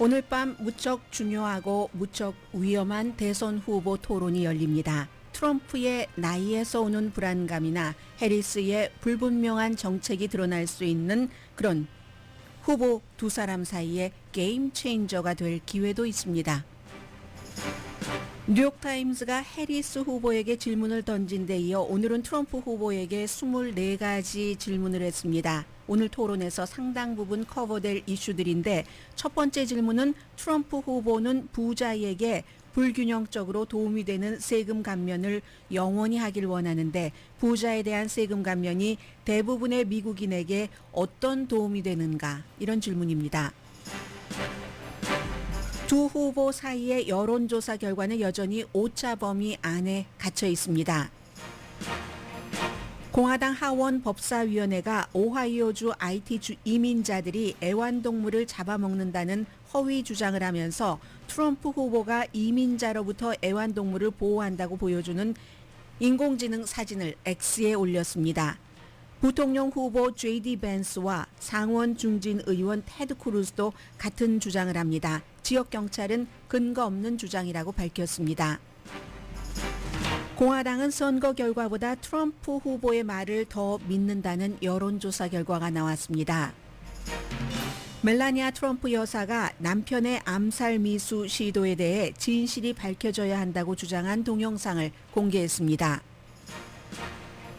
오늘 밤 무척 중요하고 무척 위험한 대선 후보 토론이 열립니다. 트럼프의 나이에서 오는 불안감이나 해리스의 불분명한 정책이 드러날 수 있는 그런 후보 두 사람 사이에 게임 체인저가 될 기회도 있습니다. 뉴욕타임스가 해리스 후보에게 질문을 던진 데 이어 오늘은 트럼프 후보에게 24가지 질문을 했습니다. 오늘 토론에서 상당 부분 커버될 이슈들인데 첫 번째 질문은 트럼프 후보는 부자에게 불균형적으로 도움이 되는 세금 감면을 영원히 하길 원하는데 부자에 대한 세금 감면이 대부분의 미국인에게 어떤 도움이 되는가? 이런 질문입니다. 두 후보 사이의 여론조사 결과는 여전히 오차 범위 안에 갇혀 있습니다. 공화당 하원 법사위원회가 오하이오주 IT 이민자들이 애완동물을 잡아먹는다는 허위 주장을 하면서 트럼프 후보가 이민자로부터 애완동물을 보호한다고 보여주는 인공지능 사진을 X에 올렸습니다. 부통령 후보 J.D. 벤스와 상원 중진 의원 테드 크루즈도 같은 주장을 합니다. 지역 경찰은 근거 없는 주장이라고 밝혔습니다. 공화당은 선거 결과보다 트럼프 후보의 말을 더 믿는다는 여론조사 결과가 나왔습니다. 멜라니아 트럼프 여사가 남편의 암살 미수 시도에 대해 진실이 밝혀져야 한다고 주장한 동영상을 공개했습니다.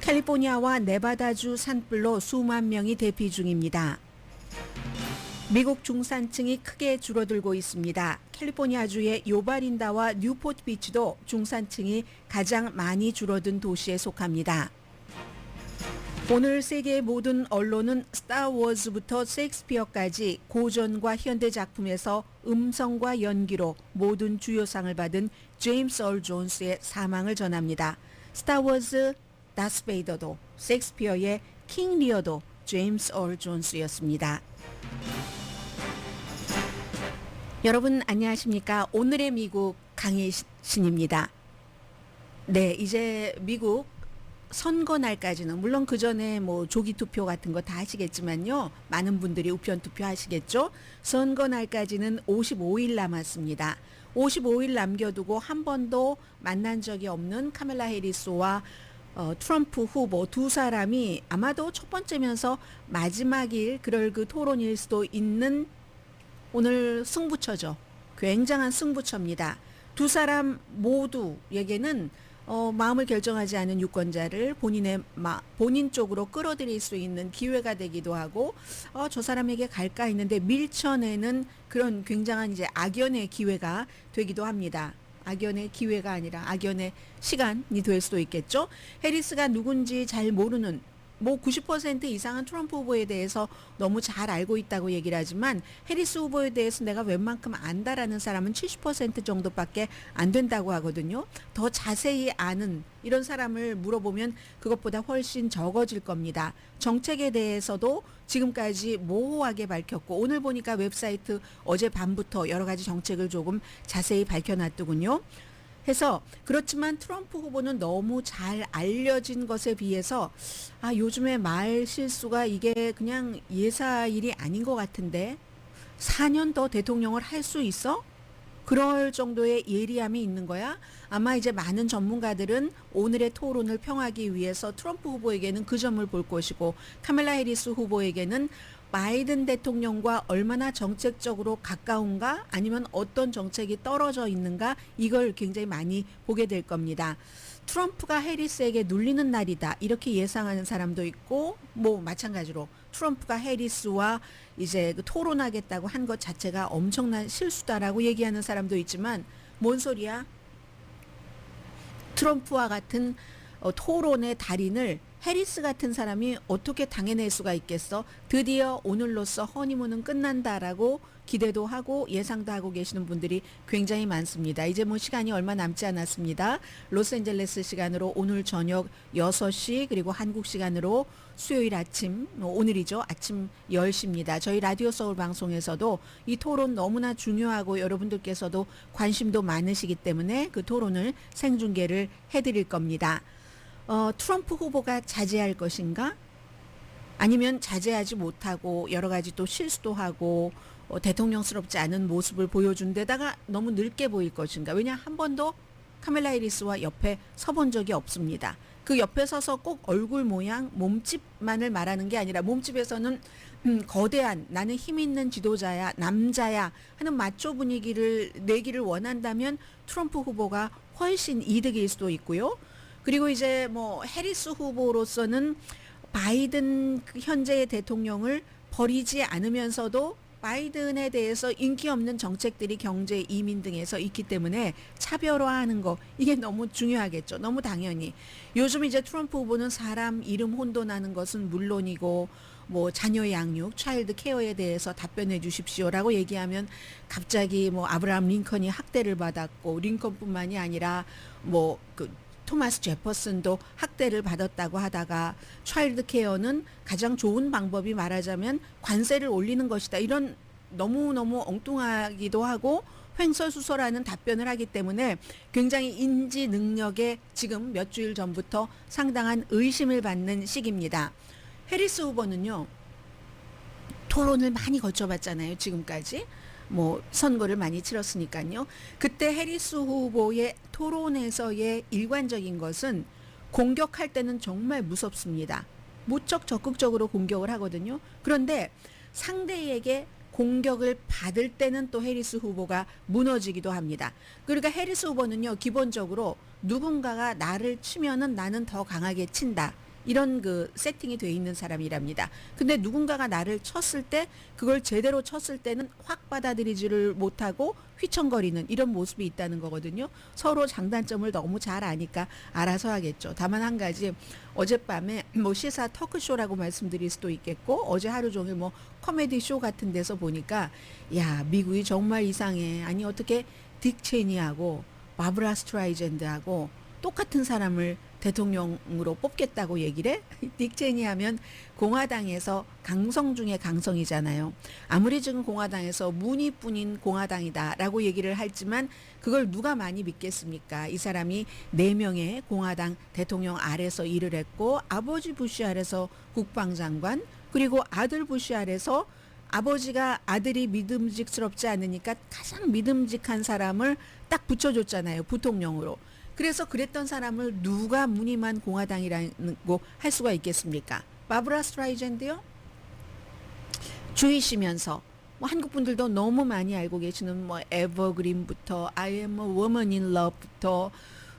캘리포니아와 네바다주 산불로 수만 명이 대피 중입니다. 미국 중산층이 크게 줄어들고 있습니다. 캘리포니아주의 요바린다와 뉴포트 비치도 중산층이 가장 많이 줄어든 도시에 속합니다. 오늘 세계의 모든 언론은 스타워즈부터 셰익스피어까지 고전과 현대 작품에서 음성과 연기로 모든 주요상을 받은 제임스 얼 존스의 사망을 전합니다. 스타워즈 다스베이더도 셰익스피어의 킹 리어도 제임스 얼 존스였습니다. 여러분 안녕하십니까? 오늘의 미국 강혜신입니다. 네, 이제 미국 선거 날까지는 물론 그 전에 뭐 조기 투표 같은 거 다 하시겠지만요. 많은 분들이 우편 투표하시겠죠. 선거 날까지는 55일 남았습니다. 55일 남겨두고 한 번도 만난 적이 없는 카멜라 해리스와 트럼프 후보 두 사람이 아마도 첫 번째면서 마지막일 그럴 그 토론일 수도 있는 오늘 승부처죠. 굉장한 승부처입니다. 두 사람 모두에게는 마음을 결정하지 않은 유권자를 본인 쪽으로 끌어들일 수 있는 기회가 되기도 하고 저 사람에게 갈까 했는데 밀쳐내는 그런 굉장한 이제 악연의 기회가 되기도 합니다. 악연의 기회가 아니라 악연의 시간이 될 수도 있겠죠. 해리스가 누군지 잘 모르는 90% 이상은 트럼프 후보에 대해서 너무 잘 알고 있다고 얘기를 하지만 해리스 후보에 대해서 내가 웬만큼 안다라는 사람은 70% 정도밖에 안 된다고 하거든요. 더 자세히 아는 이런 사람을 물어보면 그것보다 훨씬 적어질 겁니다. 정책에 대해서도 지금까지 모호하게 밝혔고 오늘 보니까 웹사이트 어젯밤부터 여러 가지 정책을 조금 자세히 밝혀놨더군요. 해서 그렇지만 트럼프 후보는 너무 잘 알려진 것에 비해서 요즘에 말 실수가 이게 그냥 예사일이 아닌 것 같은데 4년 더 대통령을 할 수 있어? 그럴 정도의 예리함이 있는 거야? 아마 이제 많은 전문가들은 오늘의 토론을 평하기 위해서 트럼프 후보에게는 그 점을 볼 것이고 카멜라 해리스 후보에게는 바이든 대통령과 얼마나 정책적으로 가까운가 아니면 어떤 정책이 떨어져 있는가 이걸 굉장히 많이 보게 될 겁니다. 트럼프가 해리스에게 눌리는 날이다 이렇게 예상하는 사람도 있고 마찬가지로 트럼프가 해리스와 이제 토론하겠다고 한 것 자체가 엄청난 실수다라고 얘기하는 사람도 있지만 뭔 소리야? 트럼프와 같은 토론의 달인을 해리스 같은 사람이 어떻게 당해낼 수가 있겠어? 드디어 오늘로써 허니문은 끝난다라고 기대도 하고 예상도 하고 계시는 분들이 굉장히 많습니다. 이제 시간이 얼마 남지 않았습니다. 로스앤젤레스 시간으로 오늘 저녁 6시 그리고 한국 시간으로 수요일 아침 오늘이죠. 아침 10시입니다. 저희 라디오 서울 방송에서도 이 토론 너무나 중요하고 여러분들께서도 관심도 많으시기 때문에 그 토론을 생중계를 해드릴 겁니다. 트럼프 후보가 자제할 것인가? 아니면 자제하지 못하고 여러 가지 또 실수도 하고 대통령스럽지 않은 모습을 보여준 데다가 너무 늙게 보일 것인가. 왜냐 한 번도 카멜라 해리스와 옆에 서본 적이 없습니다. 그 옆에 서서 꼭 얼굴 모양, 몸집만을 말하는 게 아니라 몸집에서는 거대한 나는 힘 있는 지도자야, 남자야 하는 마초 분위기를 내기를 원한다면 트럼프 후보가 훨씬 이득일 수도 있고요. 그리고 이제 뭐 해리스 후보로서는 바이든 현재의 대통령을 버리지 않으면서도 바이든에 대해서 인기 없는 정책들이 경제, 이민 등에서 있기 때문에 차별화하는 거 이게 너무 중요하겠죠. 너무 당연히. 요즘 이제 트럼프 후보는 사람 이름 혼돈하는 것은 물론이고 뭐 자녀 양육, 차일드 케어에 대해서 답변해 주십시오라고 얘기하면 갑자기 뭐 아브라함 링컨이 학대를 받았고 링컨뿐만이 아니라 뭐 그 토마스 제퍼슨도 학대를 받았다고 하다가 차일드 케어는 가장 좋은 방법이 말하자면 관세를 올리는 것이다. 이런 너무너무 엉뚱하기도 하고 횡설수설하는 답변을 하기 때문에 굉장히 인지 능력에 지금 몇 주일 전부터 상당한 의심을 받는 시기입니다. 해리스 후보는요. 토론을 많이 거쳐봤잖아요. 지금까지. 뭐 선거를 많이 치렀으니까요. 그때 해리스 후보의 토론에서의 일관적인 것은 공격할 때는 정말 무섭습니다. 무척 적극적으로 공격을 하거든요. 그런데 상대에게 공격을 받을 때는 또 해리스 후보가 무너지기도 합니다. 그러니까 해리스 후보는요. 기본적으로 누군가가 나를 치면은 나는 더 강하게 친다. 이런 그 세팅이 돼 있는 사람이랍니다. 근데 누군가가 나를 쳤을 때 그걸 제대로 쳤을 때는 확 받아들이지를 못하고 휘청거리는 이런 모습이 있다는 거거든요. 서로 장단점을 너무 잘 아니까 알아서 하겠죠. 다만 한 가지 어젯밤에 뭐 시사 토크쇼라고 말씀드릴 수도 있겠고 어제 하루 종일 뭐 코미디 쇼 같은 데서 보니까 야 미국이 정말 이상해. 아니 어떻게 딕 체니하고 바브라 스트라이젠드하고 똑같은 사람을 대통령으로 뽑겠다고 얘기를 해? 딕 체니 하면 공화당에서 강성 중에 강성이잖아요. 아무리 지금 공화당에서 문의뿐인 공화당이다라고 얘기를 하지만 그걸 누가 많이 믿겠습니까? 이 사람이 4명의 공화당 대통령 아래서 일을 했고 아버지 부시 아래서 국방장관 그리고 아들 부시 아래서 아버지가 아들이 믿음직스럽지 않으니까 가장 믿음직한 사람을 딱 붙여줬잖아요. 부통령으로. 그래서 그랬던 사람을 누가 무늬만 공화당이라고 할 수가 있겠습니까? 바브라 스트라이젠드요? 주이시면서 뭐 한국 분들도 너무 많이 알고 계시는 뭐 에버그린부터 I am a woman in love부터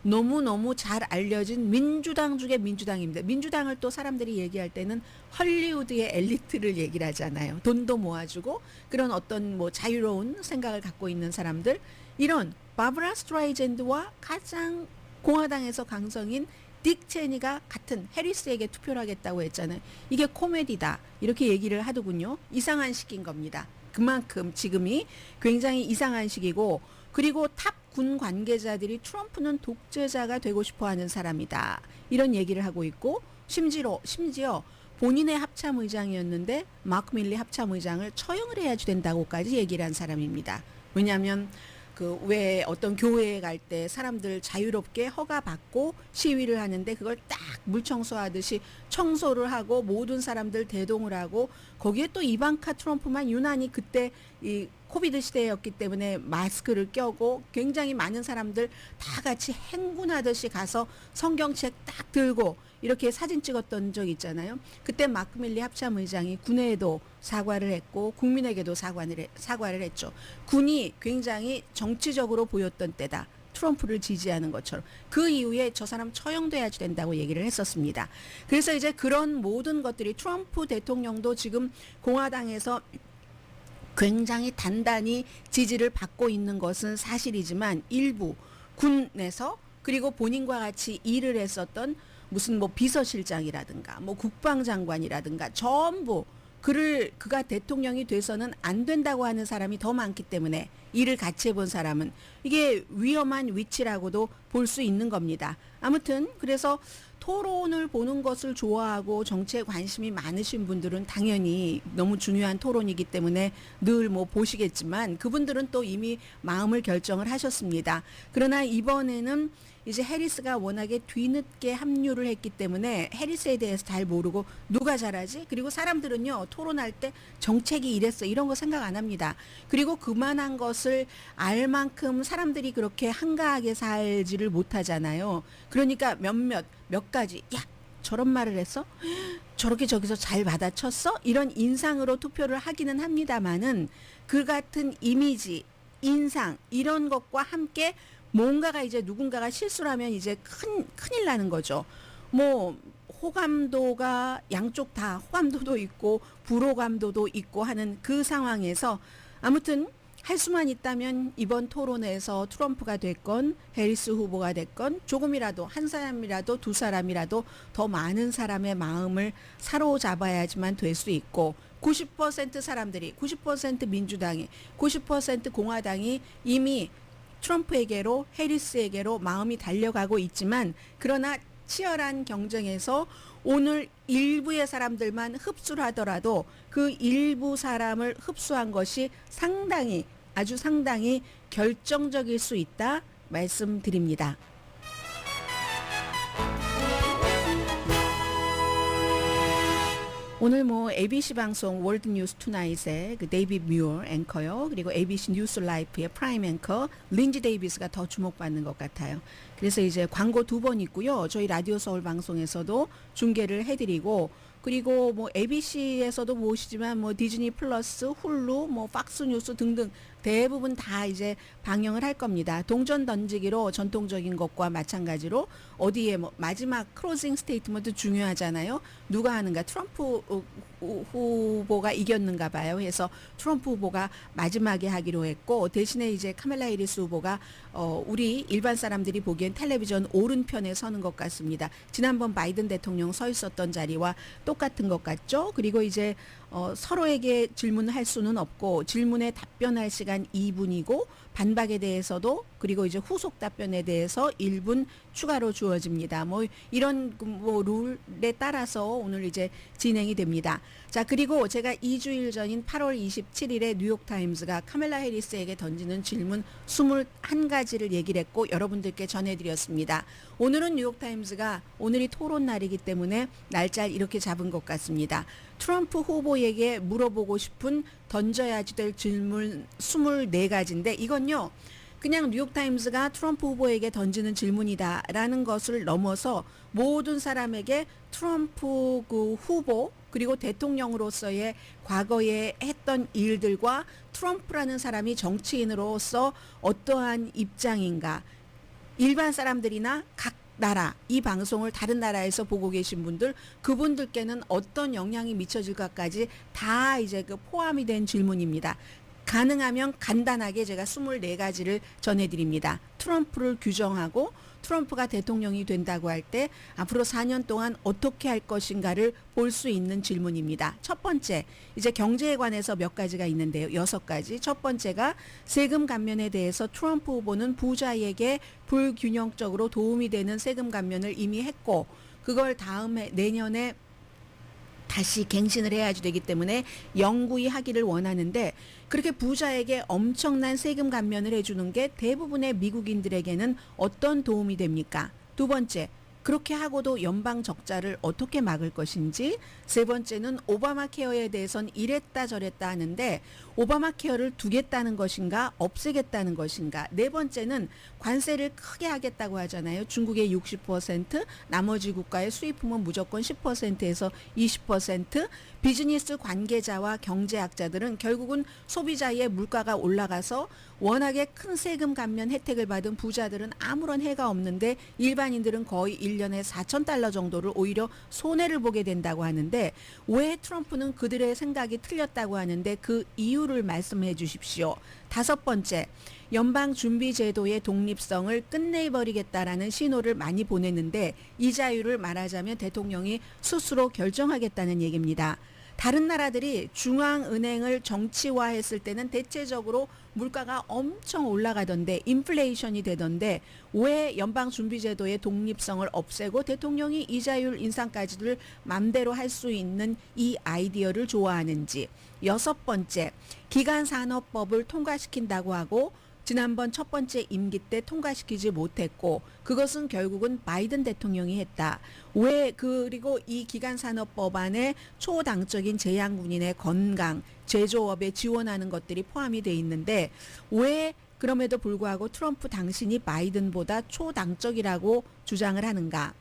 너무너무 잘 알려진 민주당 중에 민주당입니다. 민주당을 또 사람들이 얘기할 때는 헐리우드의 엘리트를 얘기를 하잖아요. 돈도 모아주고 그런 어떤 뭐 자유로운 생각을 갖고 있는 사람들 이런 바브라 스트라이젠드와 가장 공화당에서 강성인 딕 체니가 같은 해리스에게 투표를 하겠다고 했잖아요. 이게 코미디다 이렇게 얘기를 하더군요. 이상한 시기인 겁니다. 그만큼 지금이 굉장히 이상한 시기고 그리고 탑 군 관계자들이 트럼프는 독재자가 되고 싶어하는 사람이다. 이런 얘기를 하고 있고 심지어 본인의 합참의장이었는데 마크 밀리 합참의장을 처형을 해야 된다고까지 얘기를 한 사람입니다. 왜냐하면 그 왜 어떤 교회에 갈 때 사람들 자유롭게 허가 받고 시위를 하는데 그걸 딱 물청소하듯이 청소를 하고 모든 사람들 대동을 하고 거기에 또 이방카 트럼프만 유난히 그때 이 코비드 시대였기 때문에 마스크를 껴고 굉장히 많은 사람들 다 같이 행군하듯이 가서 성경책 딱 들고 이렇게 사진 찍었던 적 있잖아요. 그때 마크 밀리 합참의장이 군에도 사과를 했고 국민에게도 사과를 했죠. 군이 굉장히 정치적으로 보였던 때다. 트럼프를 지지하는 것처럼 그 이후에 저 사람 처형돼야 된다고 얘기를 했었습니다. 그래서 이제 그런 모든 것들이 트럼프 대통령도 지금 공화당에서 굉장히 단단히 지지를 받고 있는 것은 사실이지만 일부 군에서 그리고 본인과 같이 일을 했었던 무슨 뭐 비서실장이라든가 뭐 국방장관이라든가 전부 그가 대통령이 돼서는 안 된다고 하는 사람이 더 많기 때문에 일을 같이 해본 사람은 이게 위험한 위치라고도 볼 수 있는 겁니다. 아무튼 그래서 토론을 보는 것을 좋아하고 정치에 관심이 많으신 분들은 당연히 너무 중요한 토론이기 때문에 늘 뭐 보시겠지만 그분들은 또 이미 마음을 결정을 하셨습니다. 그러나 이번에는 이제 해리스가 워낙에 뒤늦게 합류를 했기 때문에 해리스에 대해서 잘 모르고 누가 잘하지? 그리고 사람들은요, 토론할 때 정책이 이랬어 이런 거 생각 안 합니다. 그리고 그만한 것을 알 만큼 사람들이 그렇게 한가하게 살지를 못하잖아요. 그러니까 몇 가지, 야, 저런 말을 했어? 저렇게 저기서 잘 받아쳤어? 이런 인상으로 투표를 하기는 합니다만은 그 같은 이미지, 인상 이런 것과 함께 뭔가가 이제 누군가가 실수를 하면 이제 큰일 나는 거죠. 뭐 호감도가 양쪽 다 호감도도 있고 불호감도도 있고 하는 그 상황에서 아무튼 할 수만 있다면 이번 토론에서 트럼프가 됐건 해리스 후보가 됐건 조금이라도 한 사람이라도 두 사람이라도 더 많은 사람의 마음을 사로잡아야지만 될 수 있고 90% 사람들이 90% 민주당이 90% 공화당이 이미 트럼프에게로 해리스에게로 마음이 달려가고 있지만 그러나 치열한 경쟁에서 오늘 일부의 사람들만 흡수를 하더라도 그 일부 사람을 흡수한 것이 아주 상당히 결정적일 수 있다 말씀드립니다. 오늘 뭐 ABC 방송 월드 뉴스 투나잇의 그 데이빗 뮤어 앵커요. 그리고 ABC 뉴스 라이프의 프라임 앵커 린지 데이비스가 더 주목받는 것 같아요. 그래서 이제 광고 2번 있고요. 저희 라디오 서울 방송에서도 중계를 해드리고 그리고 뭐 ABC에서도 보시지만 뭐 디즈니 플러스, 훌루, 뭐 팍스 뉴스 등등 대부분 다 이제 방영을 할 겁니다. 동전 던지기로 전통적인 것과 마찬가지로 어디에 뭐 마지막 클로징 스테이트먼트 중요하잖아요. 누가 하는가? 트럼프 후보가 이겼는가 봐요. 그래서 트럼프 후보가 마지막에 하기로 했고 대신에 이제 카멜라 해리스 후보가 우리 일반 사람들이 보기엔 텔레비전 오른편에 서는 것 같습니다. 지난번 바이든 대통령 서 있었던 자리와 똑같은 것 같죠. 그리고 이제 서로에게 질문할 수는 없고 질문에 답변할 시간 2분이고 반박에 대해서도 그리고 이제 후속 답변에 대해서 1분 추가로 주어집니다. 뭐 이런 뭐 룰에 따라서 오늘 이제 진행이 됩니다. 자, 그리고 제가 2주일 전인 8월 27일에 뉴욕타임스가 카멜라 해리스에게 던지는 질문 21가지를 얘기를 했고 여러분들께 전해드렸습니다. 오늘은 뉴욕타임스가 오늘이 토론 날이기 때문에 날짜를 이렇게 잡은 것 같습니다. 트럼프 후보에게 물어보고 싶은 던져야지 될 질문 24가지인데 이건요. 그냥 뉴욕타임스가 트럼프 후보에게 던지는 질문이다라는 것을 넘어서 모든 사람에게 트럼프 그 후보 그리고 대통령으로서의 과거에 했던 일들과 트럼프라는 사람이 정치인으로서 어떠한 입장인가 일반 사람들이나 각 나라, 이 방송을 다른 나라에서 보고 계신 분들, 그분들께는 어떤 영향이 미쳐질까까지 다 이제 그 포함이 된 질문입니다. 가능하면 간단하게 제가 24가지를 전해드립니다. 트럼프를 규정하고 트럼프가 대통령이 된다고 할 때 앞으로 4년 동안 어떻게 할 것인가를 볼 수 있는 질문입니다. 첫 번째, 이제 경제에 관해서 몇 가지가 있는데요. 6가지. 첫 번째가 세금 감면에 대해서 트럼프 후보는 부자에게 불균형적으로 도움이 되는 세금 감면을 이미 했고 그걸 다음에 내년에 다시 갱신을 해야지 되기 때문에 영구히 하기를 원하는데 그렇게 부자에게 엄청난 세금 감면을 해주는 게 대부분의 미국인들에게는 어떤 도움이 됩니까? 두 번째, 그렇게 하고도 연방 적자를 어떻게 막을 것인지. 세 번째는 오바마 케어에 대해서는 이랬다 저랬다 하는데 오바마 케어를 두겠다는 것인가 없애겠다는 것인가. 네 번째는 관세를 크게 하겠다고 하잖아요. 중국의 60%, 나머지 국가의 수입품은 무조건 10%에서 20%. 비즈니스 관계자와 경제학자들은 결국은 소비자의 물가가 올라가서 워낙에 큰 세금 감면 혜택을 받은 부자들은 아무런 해가 없는데 일반인들은 거의 1년에 $4,000 정도를 오히려 손해를 보게 된다고 하는데 왜 트럼프는 그들의 생각이 틀렸다고 하는데 그 이유를 말씀해 주십시오. 다섯 번째, 연방준비제도의 독립성을 끝내버리겠다라는 신호를 많이 보냈는데 이 자유를 말하자면 대통령이 스스로 결정하겠다는 얘기입니다. 다른 나라들이 중앙은행을 정치화했을 때는 대체적으로 물가가 엄청 올라가던데 인플레이션이 되던데 왜 연방준비제도의 독립성을 없애고 대통령이 이자율 인상까지를 맘대로 할 수 있는 이 아이디어를 좋아하는지. 여섯 번째, 기간산업법을 통과시킨다고 하고 지난번 첫 번째 임기 때 통과시키지 못했고 그것은 결국은 바이든 대통령이 했다. 왜 그리고 이 기간산업법안에 초당적인 제약군인의 건강, 제조업에 지원하는 것들이 포함이 돼 있는데 왜 그럼에도 불구하고 트럼프 당신이 바이든보다 초당적이라고 주장을 하는가.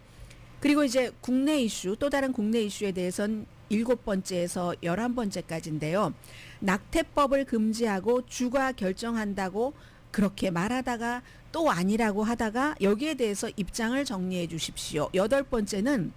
그리고 이제 국내 이슈, 또 다른 국내 이슈에 대해서는 7번째에서 11번째까지인데요. 낙태법을 금지하고 주가 결정한다고 그렇게 말하다가 또 아니라고 하다가 여기에 대해서 입장을 정리해 주십시오. 8번째는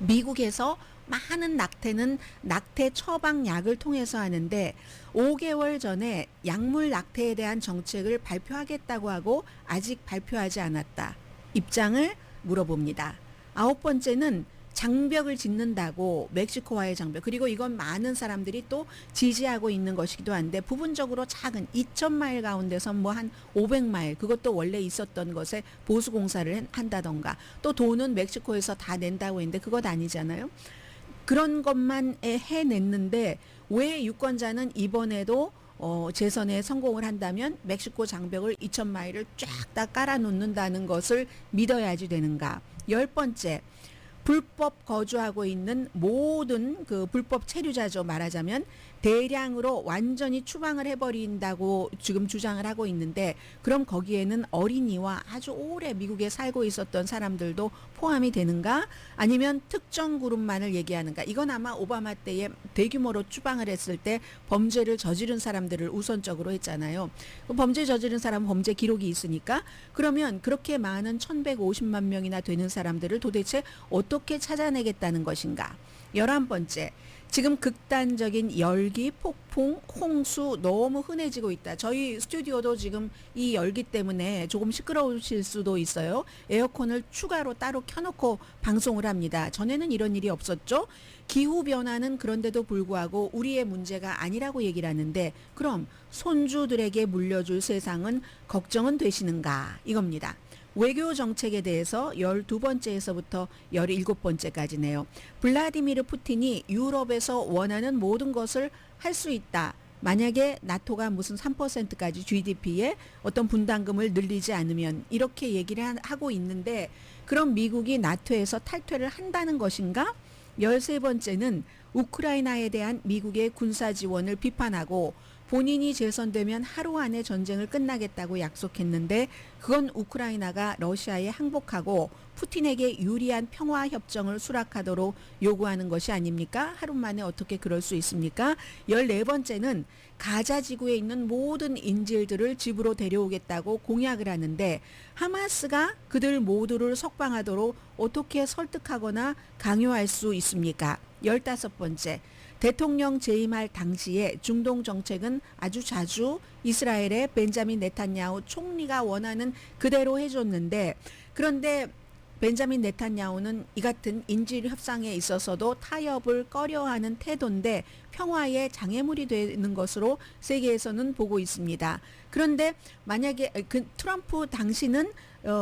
미국에서 많은 낙태는 낙태 처방약을 통해서 하는데 5개월 전에 약물 낙태에 대한 정책을 발표하겠다고 하고 아직 발표하지 않았다. 입장을 물어봅니다. 9번째는 장벽을 짓는다고 멕시코와의 장벽 그리고 이건 많은 사람들이 또 지지하고 있는 것이기도 한데 부분적으로 작은 2,000마일 가운데서 뭐 한 500마일 그것도 원래 있었던 것에 보수공사를 한다던가 또 돈은 멕시코에서 다 낸다고 했는데 그것 아니잖아요. 그런 것만 해냈는데 왜 유권자는 이번에도 재선에 성공을 한다면 멕시코 장벽을 2,000마일을 쫙 다 깔아놓는다는 것을 믿어야지 되는가. 10번째, 불법 거주하고 있는 모든 그 불법 체류자죠. 말하자면 대량으로 완전히 추방을 해버린다고 지금 주장을 하고 있는데 그럼 거기에는 어린이와 아주 오래 미국에 살고 있었던 사람들도 포함이 되는가? 아니면 특정 그룹만을 얘기하는가? 이건 아마 오바마 때에 대규모로 추방을 했을 때 범죄를 저지른 사람들을 우선적으로 했잖아요. 범죄 저지른 사람은 범죄 기록이 있으니까 그러면 그렇게 많은 1,150만 명이나 되는 사람들을 도대체 어떻게 찾아내겠다는 것인가? 11번째, 지금 극단적인 열기, 폭풍, 홍수 너무 흔해지고 있다. 저희 스튜디오도 지금 이 열기 때문에 조금 시끄러우실 수도 있어요. 에어컨을 추가로 따로 켜놓고 방송을 합니다. 전에는 이런 일이 없었죠. 기후변화는 그런데도 불구하고 우리의 문제가 아니라고 얘기를 하는데 그럼 손주들에게 물려줄 세상은 걱정은 되시는가? 이겁니다. 외교 정책에 대해서 12번째에서부터 17번째까지네요. 블라디미르 푸틴이 유럽에서 원하는 모든 것을 할 수 있다. 만약에 나토가 무슨 3%까지 GDP에 어떤 분담금을 늘리지 않으면 이렇게 얘기를 하고 있는데 그럼 미국이 나토에서 탈퇴를 한다는 것인가? 13번째는 우크라이나에 대한 미국의 군사 지원을 비판하고 본인이 재선되면 하루 안에 전쟁을 끝나겠다고 약속했는데 그건 우크라이나가 러시아에 항복하고 푸틴에게 유리한 평화협정을 수락하도록 요구하는 것이 아닙니까? 하루 만에 어떻게 그럴 수 있습니까? 14번째는 가자 지구에 있는 모든 인질들을 집으로 데려오겠다고 공약을 하는데 하마스가 그들 모두를 석방하도록 어떻게 설득하거나 강요할 수 있습니까? 15번째, 대통령 재임할 당시에 중동 정책은 아주 자주 이스라엘의 벤자민 네탄야후 총리가 원하는 그대로 해줬는데 그런데 벤자민 네탄야후는 이 같은 인질 협상에 있어서도 타협을 꺼려하는 태도인데 평화의 장애물이 되는 것으로 세계에서는 보고 있습니다. 그런데 만약에 그 트럼프 당신은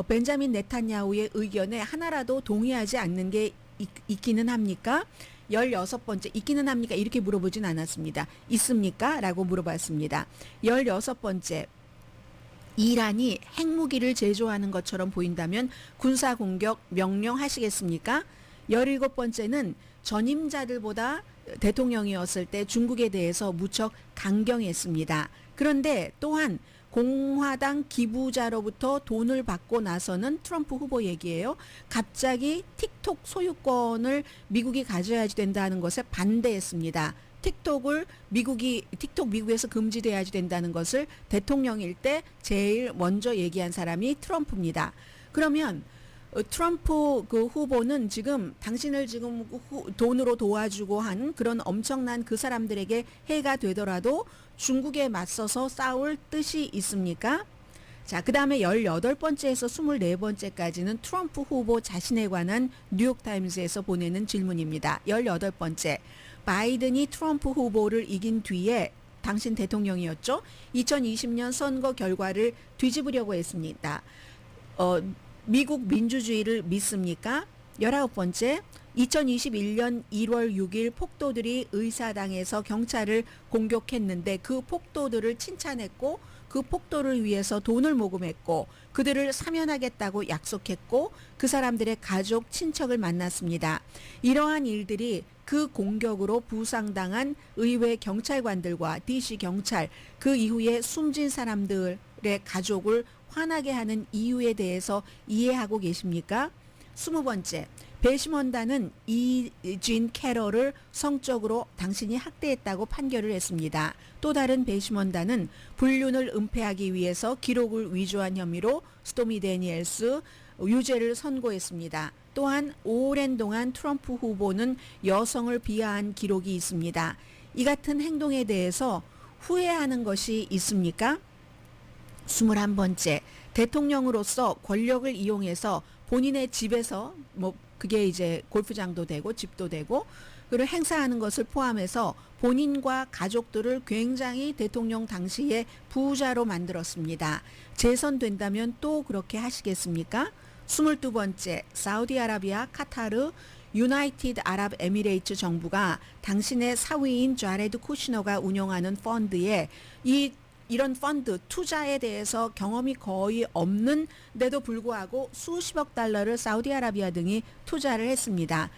벤자민 네탄야후의 의견에 하나라도 동의하지 않는 게 있기는 합니까? 16번째, 있기는 합니까? 이렇게 물어보진 않았습니다. 있습니까? 라고 물어봤습니다. 16번째, 이란이 핵무기를 제조하는 것처럼 보인다면 군사공격 명령하시겠습니까? 17번째는 전임자들보다 대통령이었을 때 중국에 대해서 무척 강경했습니다. 그런데 또한 공화당 기부자로부터 돈을 받고 나서는 트럼프 후보 얘기예요. 갑자기 틱톡 소유권을 미국이 가져야지 된다는 것에 반대했습니다. 틱톡 미국에서 금지돼야지 된다는 것을 대통령일 때 제일 먼저 얘기한 사람이 트럼프입니다. 그러면 트럼프 그 후보는 지금 당신을 지금 돈으로 도와주고 한 그런 엄청난 그 사람들에게 해가 되더라도 중국에 맞서서 싸울 뜻이 있습니까? 자, 그 다음에 18번째에서 24번째까지는 트럼프 후보 자신에 관한 뉴욕타임스에서 보내는 질문입니다. 18번째, 바이든이 트럼프 후보를 이긴 뒤에 당신 대통령이었죠. 2020년 선거 결과를 뒤집으려고 했습니다. 미국 민주주의를 믿습니까? 19번째, 2021년 1월 6일 폭도들이 의사당에서 경찰을 공격했는데 그 폭도들을 칭찬했고 그 폭도를 위해서 돈을 모금했고 그들을 사면하겠다고 약속했고 그 사람들의 가족, 친척을 만났습니다. 이러한 일들이 그 공격으로 부상당한 의회 경찰관들과 DC 경찰, 그 이후에 숨진 사람들의 가족을 화나게 하는 이유에 대해서 이해하고 계십니까? 20번째, 배심원단은 이진 캐럴을 성적으로 당신이 학대했다고 판결을 했습니다. 또 다른 배심원단은 불륜을 은폐하기 위해서 기록을 위조한 혐의로 스토미 데니엘스 유죄를 선고했습니다. 또한 오랜 동안 트럼프 후보는 여성을 비하한 기록이 있습니다. 이 같은 행동에 대해서 후회하는 것이 있습니까? 21번째, 대통령으로서 권력을 이용해서 본인의 집에서 그게 이제 골프장도 되고 집도 되고 그를 행사하는 것을 포함해서 본인과 가족들을 굉장히 대통령 당시에 부자로 만들었습니다. 재선된다면 또 그렇게 하시겠습니까? 22번째, 사우디아라비아, 카타르, 유나이티드 아랍에미레이트 정부가 당신의 사위인 자레드 쿠시너가 운영하는 펀드에 이런 펀드 투자에 대해서 경험이 거의 없는데도 불구하고 수십억 달러를 사우디아라비아 등이 투자를 했습니다.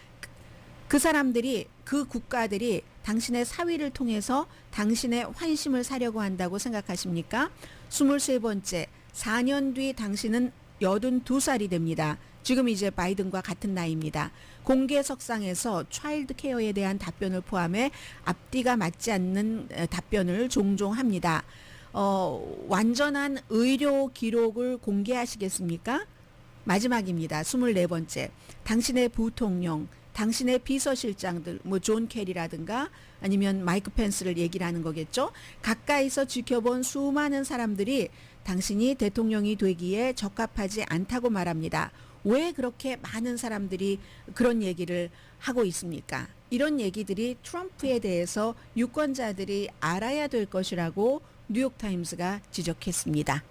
그 사람들이, 그 국가들이 당신의 사위를 통해서 당신의 환심을 사려고 한다고 생각하십니까? 23번째, 4년 뒤 당신은 82살이 됩니다. 지금 이제 바이든과 같은 나이입니다. 공개석상에서 차일드 케어에 대한 답변을 포함해 앞뒤가 맞지 않는 답변을 종종 합니다. 완전한 의료 기록을 공개하시겠습니까? 마지막입니다. 24번째. 당신의 부통령, 당신의 비서실장들, 존 캐리라든가 아니면 마이크 펜스를 얘기를 하는 거겠죠. 가까이서 지켜본 수많은 사람들이 당신이 대통령이 되기에 적합하지 않다고 말합니다. 왜 그렇게 많은 사람들이 그런 얘기를 하고 있습니까? 이런 얘기들이 트럼프에 대해서 유권자들이 알아야 될 것이라고 뉴욕타임스가 지적했습니다.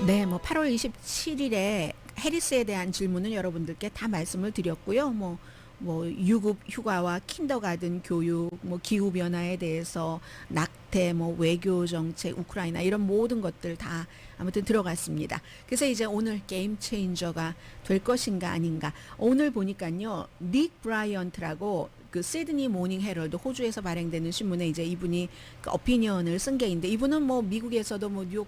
네, 8월 27일에 해리스에 대한 질문은 여러분들께 다 말씀을 드렸고요. 유급 휴가와 킨더가든 교육, 기후 변화에 대해서 낙태, 외교 정책, 우크라이나 이런 모든 것들 다 아무튼 들어갔습니다. 그래서 이제 오늘 게임 체인저가 될 것인가 아닌가. 오늘 보니까요, 닉 브라이언트라고 그 시드니 모닝 헤럴드 호주에서 발행되는 신문에 이제 이분이 그 어피니언을 쓴 게 있는데 이분은 미국에서도 뉴욕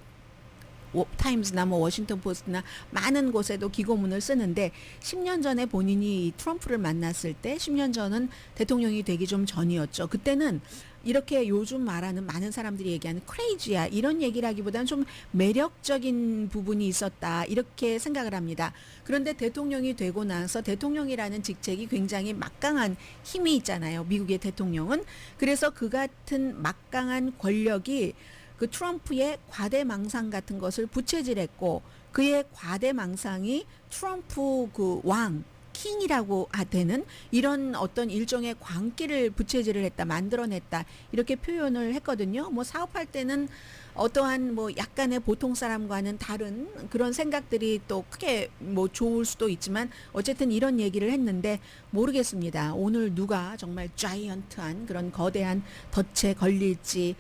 타임스나 워싱턴 포스트나 많은 곳에도 기고문을 쓰는데 10년 전에 본인이 트럼프를 만났을 때 10년 전은 대통령이 되기 좀 전이었죠. 그때는 이렇게 요즘 말하는 많은 사람들이 얘기하는 크레이지야 이런 얘기라기보다는 좀 매력적인 부분이 있었다 이렇게 생각을 합니다. 그런데 대통령이 되고 나서 대통령이라는 직책이 굉장히 막강한 힘이 있잖아요. 미국의 대통령은. 그래서 그 같은 막강한 권력이 그 트럼프의 과대망상 같은 것을 부채질했고 그의 과대망상이 트럼프 그 왕, 킹이라고 되는 이런 어떤 일종의 광기를 부채질을 했다, 만들어냈다 이렇게 표현을 했거든요. 사업할 때는 어떠한 약간의 보통 사람과는 다른 그런 생각들이 또 크게 좋을 수도 있지만 어쨌든 이런 얘기를 했는데 모르겠습니다. 오늘 누가 정말 자이언트한 그런 거대한 덫에 걸릴지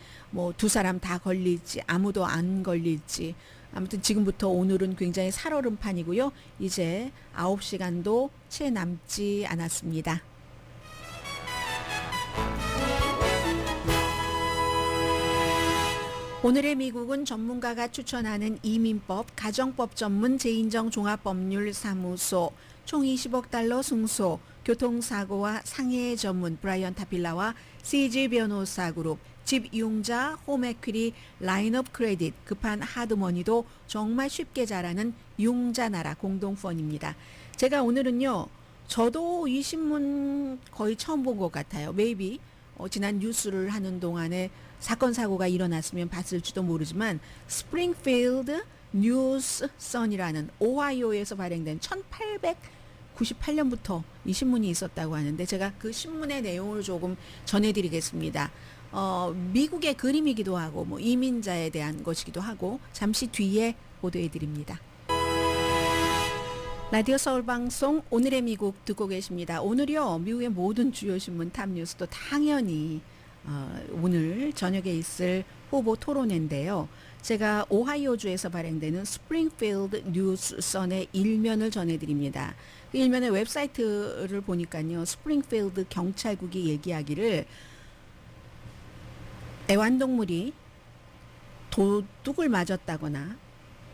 두 사람 다 걸릴지 아무도 안 걸릴지 아무튼 지금부터 오늘은 굉장히 살얼음판이고요. 이제 9시간도 채 남지 않았습니다. 오늘의 미국은 전문가가 추천하는 이민법, 가정법 전문 재인정 종합법률사무소, 총 20억 달러 승소, 교통사고와 상해 전문 브라이언 타필라와 CG 변호사 그룹, 집 이용자 홈에퀴리 라인업 크레딧, 급한 하드머니도 정말 쉽게 잘하는 융자나라 공동펀입니다. 제가 오늘은요, 저도 이 신문 거의 처음 본 것 같아요. maybe 지난 뉴스를 하는 동안에 사건 사고가 일어났으면 봤을지도 모르지만 스프링필드 뉴스 선이라는 오하이오에서 발행된 1898년부터 이 신문이 있었다고 하는데 제가 그 신문의 내용을 조금 전해드리겠습니다. 미국의 그림이기도 하고 뭐 이민자에 대한 것이기도 하고 잠시 뒤에 보도해드립니다. 라디오 서울방송 오늘의 미국 듣고 계십니다. 오늘요 미국의 모든 주요 신문 탑뉴스도 당연히 오늘 저녁에 있을 후보 토론회인데요. 제가 오하이오주에서 발행되는 스프링필드 뉴스 선의 일면을 전해드립니다. 그 일면의 웹사이트를 보니까요. 스프링필드 경찰국이 얘기하기를 애완동물이 도둑을 맞았다거나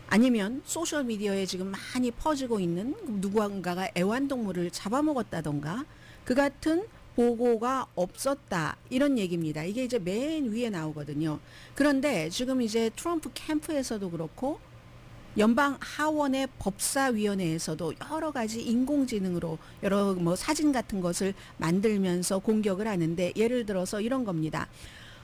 아니면 소셜미디어에 지금 많이 퍼지고 있는 누군가가 애완동물을 잡아먹었다던가 그 같은 보고가 없었다 이런 얘기입니다. 이게 이제 맨 위에 나오거든요. 그런데 지금 이제 트럼프 캠프에서도 그렇고 연방 하원의 법사위원회에서도 여러 가지 인공지능으로 여러 뭐 사진 같은 것을 만들면서 공격을 하는데 예를 들어서 이런 겁니다.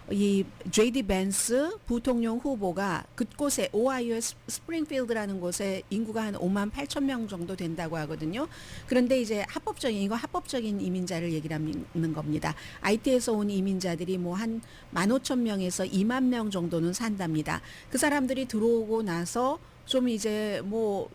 이 JD 벤스 부통령 후보가 그곳에 오하이오의 스프링필드라는 곳에 인구가 한 5만 8천 명 정도 된다고 하거든요. 그런데 이제 합법적인 이민자를 얘기를 하는 겁니다. IT에서 온 이민자들이 뭐 한 15,000명에서 2만 명 정도는 산답니다. 그 사람들이 들어오고 나서 좀 이제 뭐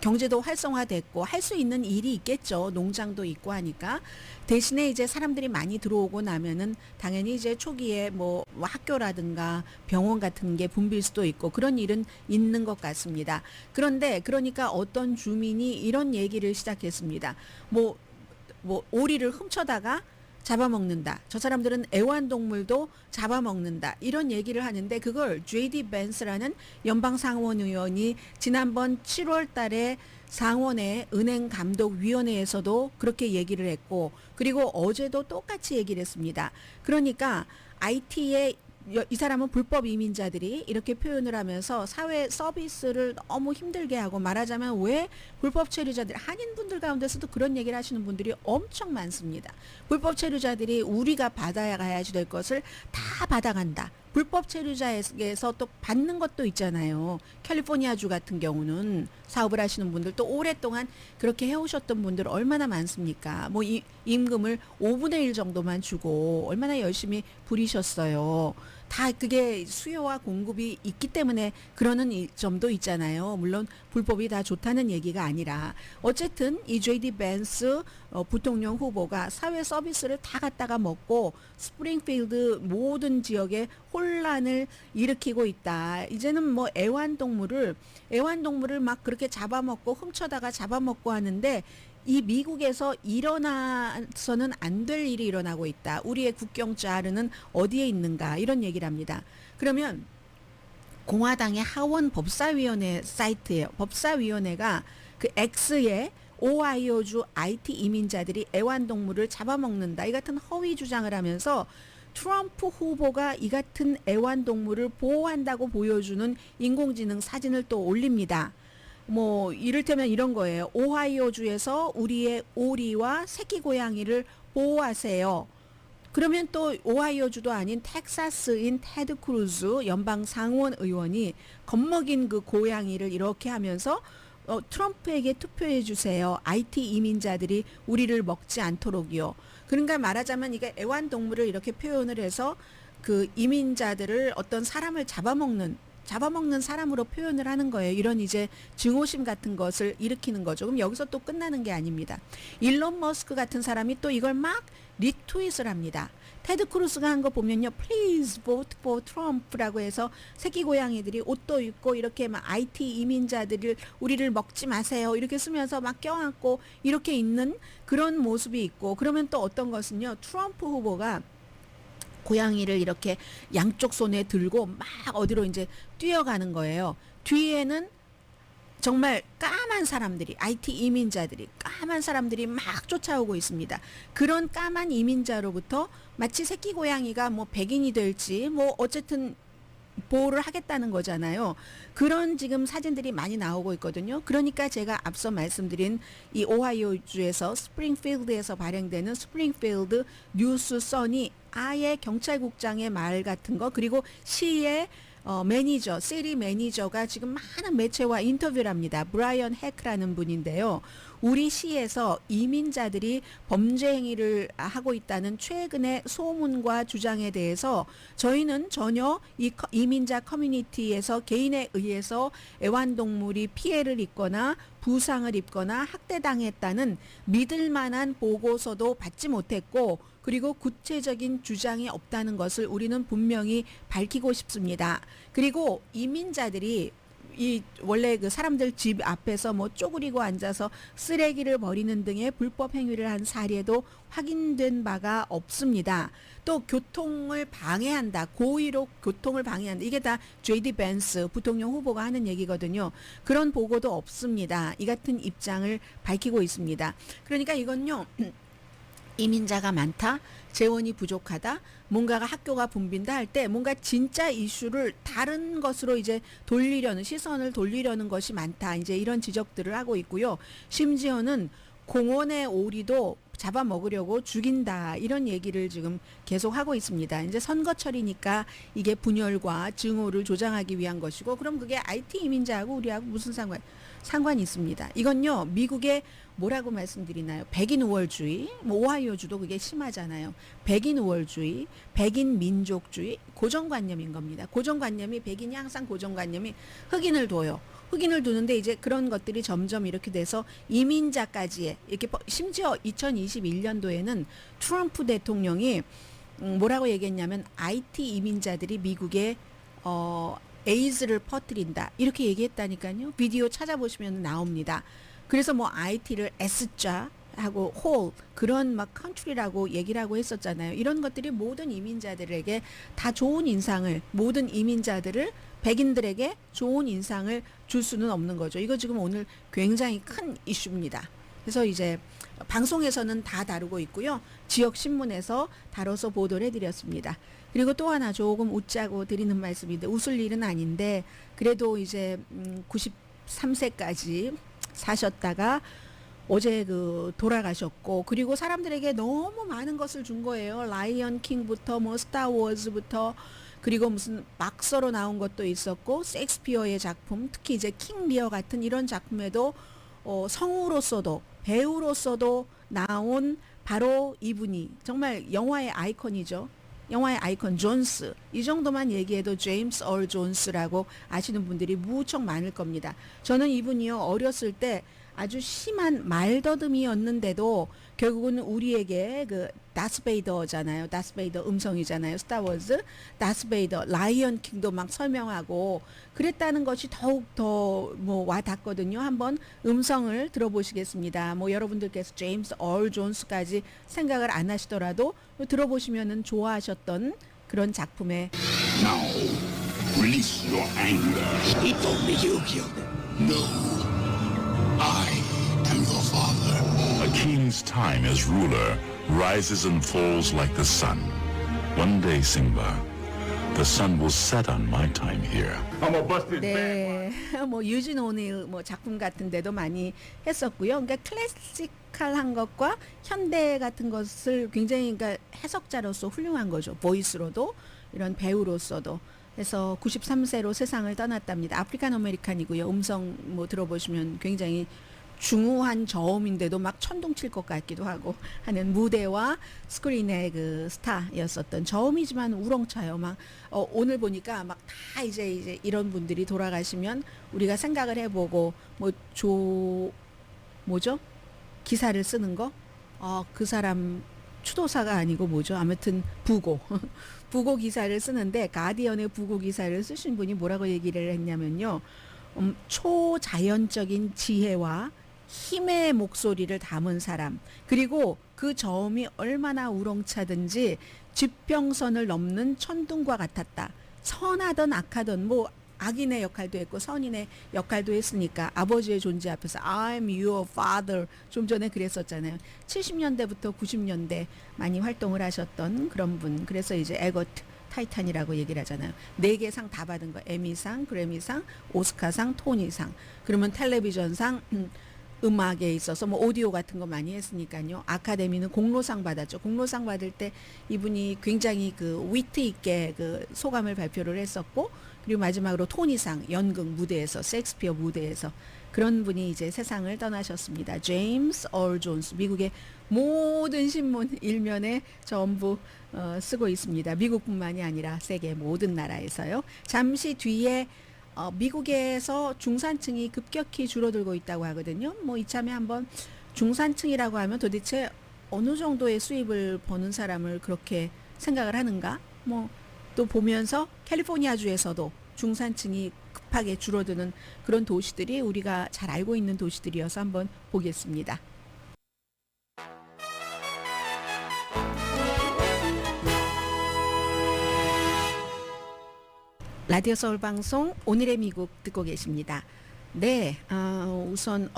경제도 활성화됐고 할 수 있는 일이 있겠죠. 농장도 있고 하니까. 대신에 이제 사람들이 많이 들어오고 나면은 당연히 이제 초기에 뭐 학교라든가 병원 같은 게 붐빌 수도 있고 그런 일은 있는 것 같습니다. 그런데 그러니까 어떤 주민이 이런 얘기를 시작했습니다. 뭐 오리를 훔쳐다가 잡아먹는다. 저 사람들은 애완동물도 잡아먹는다. 이런 얘기를 하는데 그걸 JD 벤스라는 연방 상원 의원이 지난번 7월 달에 상원의 은행감독위원회에서도 그렇게 얘기를 했고 그리고 어제도 똑같이 얘기를 했습니다. 그러니까 IT에 이 사람은 불법 이민자들이 이렇게 표현을 하면서 사회 서비스를 너무 힘들게 하고 말하자면 왜 불법 체류자들 한인분들 가운데서도 그런 얘기를 하시는 분들이 엄청 많습니다. 불법 체류자들이 우리가 받아가야 될 것을 다 받아간다. 불법 체류자에게서 또 받는 것도 있잖아요. 캘리포니아주 같은 경우는 사업을 하시는 분들 또 오랫동안 그렇게 해오셨던 분들 얼마나 많습니까? 뭐 임금을 5분의 1 정도만 주고 얼마나 열심히 부리셨어요. 다 그게 수요와 공급이 있기 때문에 그러는 점도 있잖아요. 물론 불법이 다 좋다는 얘기가 아니라 어쨌든 이 JD 벤스 부통령 후보가 사회 서비스를 다 갖다가 먹고 스프링필드 모든 지역에 혼란을 일으키고 있다. 이제는 뭐 애완동물을 막 그렇게 잡아먹고 훔쳐다가 잡아먹고 하는데 이 미국에서 일어나서는 안 될 일이 일어나고 있다. 우리의 국경 자르는 어디에 있는가 이런 얘기를 합니다. 그러면 공화당의 하원 법사위원회 사이트예요. 법사위원회가 그 X에 오하이오주 IT 이민자들이 애완동물을 잡아먹는다. 이 같은 허위 주장을 하면서 트럼프 후보가 이 같은 애완동물을 보호한다고 보여주는 인공지능 사진을 또 올립니다. 뭐 이를테면 이런 거예요. 오하이오주에서 우리의 오리와 새끼 고양이를 보호하세요. 그러면 또 오하이오주도 아닌 텍사스인 테드 크루즈 연방 상원 의원이 겁먹인 그 고양이를 이렇게 하면서 트럼프에게 투표해 주세요. IT 이민자들이 우리를 먹지 않도록이요. 그러니까 말하자면 이게 애완동물을 이렇게 표현을 해서 그 이민자들을 어떤 사람을 잡아먹는 사람으로 표현을 하는 거예요. 이런 이제 증오심 같은 것을 일으키는 거죠. 그럼 여기서 또 끝나는 게 아닙니다. 일론 머스크 같은 사람이 또 이걸 막 리트윗을 합니다. 테드 크루스가 한 거 보면요. Please vote for Trump라고 해서 새끼 고양이들이 옷도 입고 이렇게 막 IT 이민자들을 우리를 먹지 마세요. 이렇게 쓰면서 막 껴안고 이렇게 있는 그런 모습이 있고 그러면 또 어떤 것은요. 트럼프 후보가 고양이를 이렇게 양쪽 손에 들고 막 어디로 이제 뛰어가는 거예요. 뒤에는 정말 까만 사람들이 IT 이민자들이 까만 사람들이 막 쫓아오고 있습니다. 그런 까만 이민자로부터 마치 새끼 고양이가 뭐 백인이 될지 뭐 어쨌든 보호를 하겠다는 거잖아요. 그런 지금 사진들이 많이 나오고 있거든요. 그러니까 제가 앞서 말씀드린 이 오하이오주에서 스프링필드에서 발행되는 스프링필드 뉴스 선이 아예 경찰국장의 말 같은 거 그리고 시의 매니저, 시리 매니저가 지금 많은 매체와 인터뷰를 합니다. 브라이언 해크라는 분인데요. 우리 시에서 이민자들이 범죄 행위를 하고 있다는 최근의 소문과 주장에 대해서 저희는 전혀 이민자 커뮤니티에서 개인에 의해서 애완동물이 피해를 입거나 부상을 입거나 학대당했다는 믿을 만한 보고서도 받지 못했고, 그리고 구체적인 주장이 없다는 것을 우리는 분명히 밝히고 싶습니다. 그리고 이민자들이 원래 그 사람들 집 앞에서 뭐 쪼그리고 앉아서 쓰레기를 버리는 등의 불법 행위를 한 사례도 확인된 바가 없습니다. 또 교통을 방해한다. 고의로 교통을 방해한다. 이게 다 J.D. 벤스 부통령 후보가 하는 얘기거든요. 그런 보고도 없습니다. 이 같은 입장을 밝히고 있습니다. 그러니까 이건요. 이민자가 많다, 재원이 부족하다, 뭔가가 학교가 붐빈다 할 때 뭔가 진짜 이슈를 다른 것으로 이제 시선을 돌리려는 것이 많다. 이제 이런 지적들을 하고 있고요. 심지어는 공원의 오리도 잡아먹으려고 죽인다. 이런 얘기를 지금 계속 하고 있습니다. 이제 선거철이니까 이게 분열과 증오를 조장하기 위한 것이고, 그럼 그게 IT 이민자하고 우리하고 무슨 상관이 있습니다. 이건요, 미국의 뭐라고 말씀드리나요? 백인 우월주의, 뭐 오하이오주도 그게 심하잖아요. 백인 우월주의, 백인 민족주의, 고정관념인 겁니다. 고정관념이, 백인이 항상 고정관념이 흑인을 둬요. 흑인을 두는데 이제 그런 것들이 점점 이렇게 돼서 이민자까지 이렇게, 심지어 2021년도에는 트럼프 대통령이 뭐라고 얘기했냐면 IT 이민자들이 미국에 에이즈를 퍼뜨린다 이렇게 얘기했다니까요. 비디오 찾아보시면 나옵니다. 그래서 뭐 IT를 S자 하고 홀 그런 막 컨트리라고 얘기를 하고 했었잖아요. 이런 것들이 모든 이민자들에게 다 좋은 인상을, 모든 이민자들을, 백인들에게 좋은 인상을 줄 수는 없는 거죠. 이거 지금 오늘 굉장히 큰 이슈입니다. 그래서 이제 방송에서는 다 다루고 있고요. 지역 신문에서 다뤄서 보도를 해드렸습니다. 그리고 또 하나 조금 웃자고 드리는 말씀인데, 웃을 일은 아닌데, 그래도 이제 93세까지 사셨다가 어제 돌아가셨고, 그리고 사람들에게 너무 많은 것을 준 거예요. 라이언 킹부터 뭐 스타워즈부터, 그리고 무슨 막서로 나온 것도 있었고, 셰익스피어의 작품, 특히 이제 킹 리어 같은 이런 작품에도 성우로서도 배우로서도 나온 바로 이분이 정말 영화의 아이콘이죠. 영화의 아이콘 존스. 이 정도만 얘기해도 제임스 얼 존스라고 아시는 분들이 무척 많을 겁니다. 저는 이분이요, 어렸을 때 아주 심한 말더듬이었는데도 결국은 우리에게 그 다스베이더잖아요. 다스베이더 음성이잖아요. 스타워즈 다스베이더, 라이언 킹도 막 설명하고 그랬다는 것이 더욱 더 뭐 와닿거든요. 한번 음성을 들어보시겠습니다. 뭐 여러분들께서 제임스 얼 존스까지 생각을 안 하시더라도 들어보시면은 좋아하셨던 그런 작품의 Now, release your anger. He told me you killed him. No, I am your father. A king's time as ruler rises and falls like the sun. One day, Simba, the sun will set on my time here. I'm gonna bust his 네, 뭐 유진 오닐 뭐 작품 같은 데도 많이 했었고요. 그러니까 클래시컬한 것과 현대 같은 것을 굉장히, 그러니까 해석자로서 훌륭한 거죠. 보이스로도, 이런 배우로서도. 그래서 93세로 세상을 떠났답니다. 아프리칸 아메리칸이고요. 음성 뭐 들어보시면 굉장히 중후한 저음인데도 막 천둥칠 것 같기도 하고 하는 무대와 스크린의 그 스타였었던, 저음이지만 우렁차요. 막 오늘 보니까 막 다 이제 이런 분들이 돌아가시면 우리가 생각을 해보고 뭐죠? 기사를 쓰는 거? 그 사람 추도사가 아니고 뭐죠? 아무튼 부고 부고 기사를 쓰는데, 가디언의 부고 기사를 쓰신 분이 뭐라고 얘기를 했냐면요. 초자연적인 지혜와 힘의 목소리를 담은 사람, 그리고 그 저음이 얼마나 우렁차든지 지평선을 넘는 천둥과 같았다. 선하든 악하든, 뭐 악인의 역할도 했고 선인의 역할도 했으니까, 아버지의 존재 앞에서 I'm your father 좀 전에 그랬었잖아요. 70년대부터 90년대 많이 활동을 하셨던 그런 분. 그래서 이제 에거트 타이탄이라고 얘기를 하잖아요. 4개 상 다 받은 거. 에미상, 그래미상, 오스카상, 토니상. 그러면 텔레비전상, 음악에 있어서 뭐 오디오 같은 거 많이 했으니까요. 아카데미는 공로상 받았죠. 공로상 받을 때 이분이 굉장히 그 위트 있게 그 소감을 발표를 했었고, 그리고 마지막으로 토니상 연극 무대에서 셰익스피어 무대에서 그런 분이 이제 세상을 떠나셨습니다. 제임스 얼 존스. 미국의 모든 신문 일면에 전부 쓰고 있습니다. 미국뿐만이 아니라 세계 모든 나라에서요. 잠시 뒤에 미국에서 중산층이 급격히 줄어들고 있다고 하거든요. 뭐 이참에 한번 중산층이라고 하면 도대체 어느 정도의 수입을 버는 사람을 그렇게 생각을 하는가? 뭐 또 보면서 캘리포니아주에서도 중산층이 급하게 줄어드는 그런 도시들이 우리가 잘 알고 있는 도시들이어서 한번 보겠습니다. 라디오 서울 방송 오늘의 미국 듣고 계십니다. 네, 우선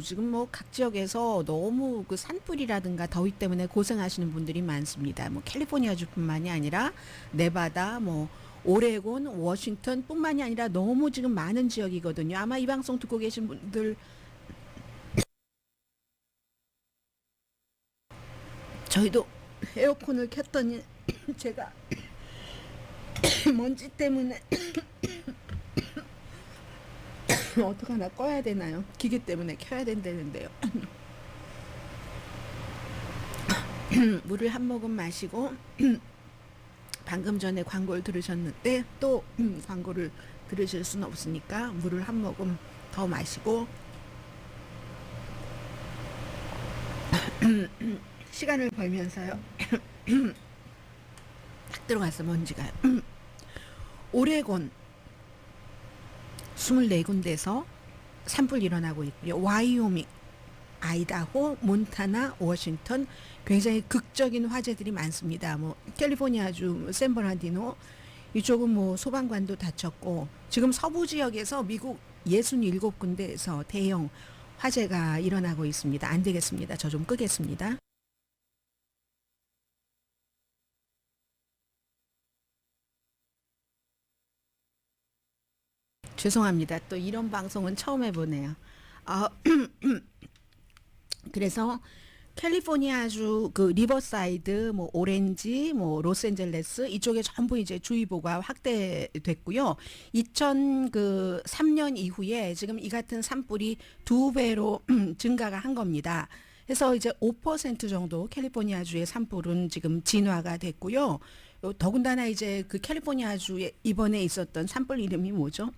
지금 뭐 각 지역에서 너무 그 산불이라든가 더위 때문에 고생하시는 분들이 많습니다. 뭐 캘리포니아주뿐만이 아니라 네바다, 뭐 오레곤, 워싱턴뿐만이 아니라 너무 지금 많은 지역이거든요. 아마 이 방송 듣고 계신 분들 저희도 에어컨을 켰더니 제가 먼지 때문에 어떡하나 꺼야 되나요? 기계 때문에 켜야 된다는데요. 물을 한 모금 마시고 방금 전에 광고를 들으셨는데 또 광고를 들으실 수는 없으니까 물을 한 모금 더 마시고 시간을 벌면서요. 딱 들어갔어 먼지가요. 오레곤 24군데에서 산불 일어나고 있고요. 와이오밍, 아이다호, 몬타나, 워싱턴 굉장히 극적인 화재들이 많습니다. 뭐 캘리포니아주 샌버나디노 이쪽은 뭐 소방관도 다쳤고 지금 서부 지역에서 미국 67군데에서 대형 화재가 일어나고 있습니다. 안 되겠습니다. 저 좀 끄겠습니다. 죄송합니다. 또 이런 방송은 처음 해보네요. 그래서 캘리포니아주 그 리버사이드, 뭐 오렌지, 뭐 로스앤젤레스 이쪽에 전부 이제 주의보가 확대됐고요. 2003년 이후에 지금 이 같은 산불이 2배로 증가가 한 겁니다. 그래서 이제 5% 정도 캘리포니아주의 산불은 지금 진화가 됐고요. 더군다나 이제 그 캘리포니아주에 이번에 있었던 산불 이름이 뭐죠?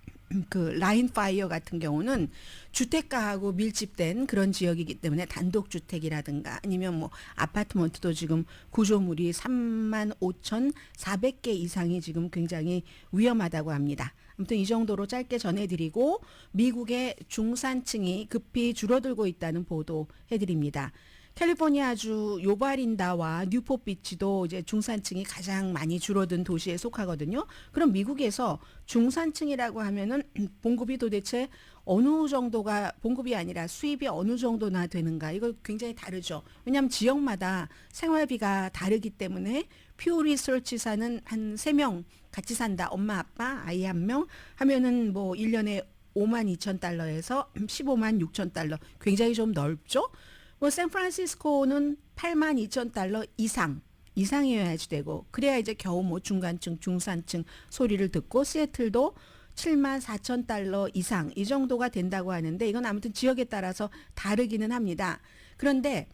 그 라인 파이어 같은 경우는 주택가하고 밀집된 그런 지역이기 때문에 단독주택이라든가 아니면 뭐 아파트먼트도 지금 구조물이 35,400개 이상이 지금 굉장히 위험하다고 합니다. 아무튼 이 정도로 짧게 전해드리고 미국의 중산층이 급히 줄어들고 있다는 보도 해드립니다. 캘리포니아주 요바린다와 뉴포비치도 이제 중산층이 가장 많이 줄어든 도시에 속하거든요. 그럼 미국에서 중산층이라고 하면은 봉급이 도대체 어느 정도가 봉급이 아니라 수입이 어느 정도나 되는가? 이거 굉장히 다르죠. 왜냐하면 지역마다 생활비가 다르기 때문에 퓨 리서치사는 한 3명 같이 산다. 엄마, 아빠, 아이 1명 하면은 뭐 1년에 52,000달러에서 156,000달러. 굉장히 좀 넓죠? 뭐 샌프란시스코는 82,000달러 이상이어야지 되고 그래야 이제 겨우 뭐 중간층 중산층 소리를 듣고 시애틀도 74,000달러 이상 이 정도가 된다고 하는데 이건 아무튼 지역에 따라서 다르기는 합니다. 그런데